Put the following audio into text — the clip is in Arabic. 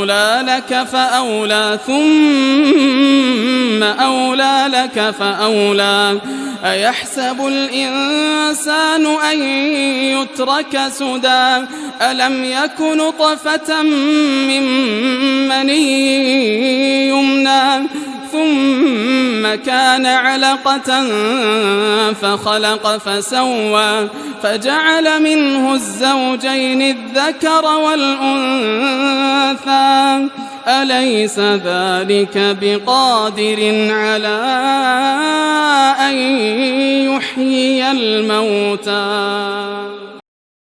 أولى لك فأولى ثم أولى لك فأولى أيحسب الإنسان أن يترك سدى ألم يك نطفة من مني يمنى ثم كان علقة فخلق فسوى فجعل منه الزوجين الذكر والأنثى أليس ذلك بقادر على أن يحيي الموتى